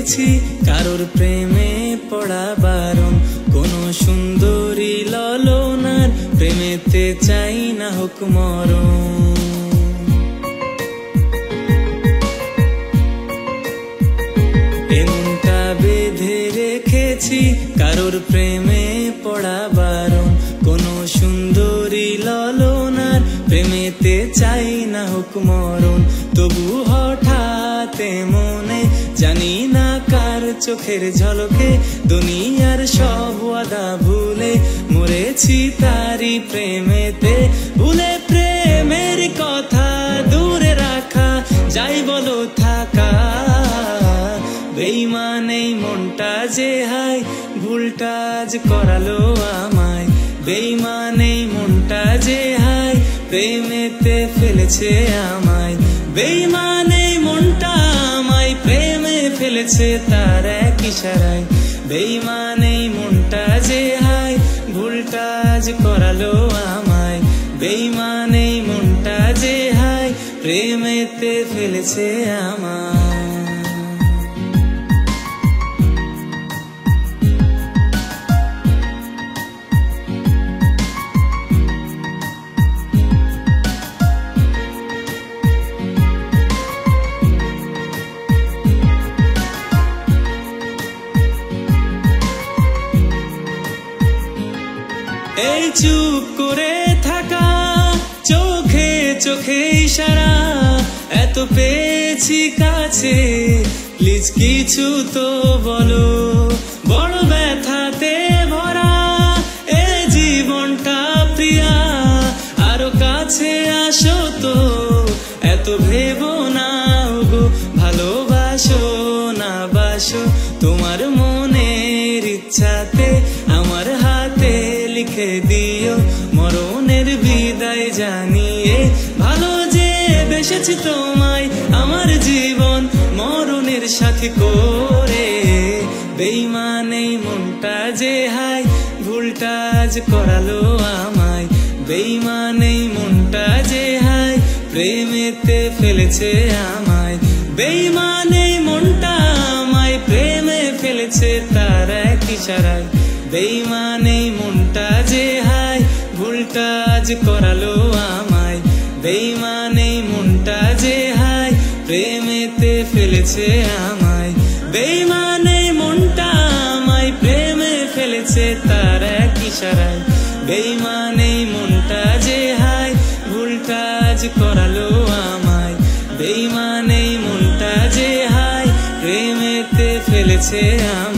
দেখেছি কারোর প্রেমে পড়া বারণ, কোন সুন্দরী ললনার প্রেমেতে চাই না হোক মরণ। এমনটা বেঁধে রেখেছি কারোর প্রেমে পড়া বারণ, কোন সুন্দরী ললনার প্রেমেতে চাই না হোক মরণ। তবু হঠাৎ মনে জানি না কার চোখের ঝলকে দুনিয়ার সব ওয়াদা ভুলে মরেছি তারি প্রেমেতে। ভুলে প্রেমের কথা দূরে রাখা যাই বলো থাকা, বেঈমান এই মনটা যে হায় ভুলটা আজ করালো আমায়। বেঈমান এই মনটা যে হায় প্রেমেতে ফেলেছে আমায়। বেঈমান এই মনটা আমায় প্রেমে ফেলেছে তার এক ইশারায়। বেঈমান এই মনটা যে হায় ভুলটা আজ করালো আমায়। বেঈমান এই মনটা যে হায় প্রেমেতে ফেলেছে আমায়। এই চুপ করে থাকা চোখে চোখে ইশারা, এত পেয়েছি কাছে প্লিজ কিছু তো বলো। বড় ব্যথাতে ভরা এ জীবনটা প্রিয়া, আরো কাছে আসো তো এত ভেবো না গো। ভালোবাসো না বাসো তোমার মনের ইচ্ছাতে আমার হাতে লিখে দিও মরণের বিদায় জানিয়ে। ভালো যে বেসেছি তোমায় আমার জীবন মরণের সাথী করে। বেঈমান এই মনটা যে হায় ভুলটা আজ করালো আমায়। বেঈমান এই মনটা যে হায় প্রেমেতে ফেলেছে আমায়। বেঈমান এই মনটা আমায় প্রেমে ফেলেছে তার এক ইশারায়। বেঈমান এই মনটা যে হায় ভুলটা আজ করালো আমায়। বেঈমান এই মনটা যে হায় প্রেমেতে ফেলেছে আমায়। বেঈমান এই মনটা আমায় প্রেমে ফেলেছে তার এক ইশারায়। বেঈমান এই মনটা যে হায় ভুলটা আজ করালো আমায়। বেঈমান এই মনটা যে হায় প্রেমেতে ফেলেছে আমায়।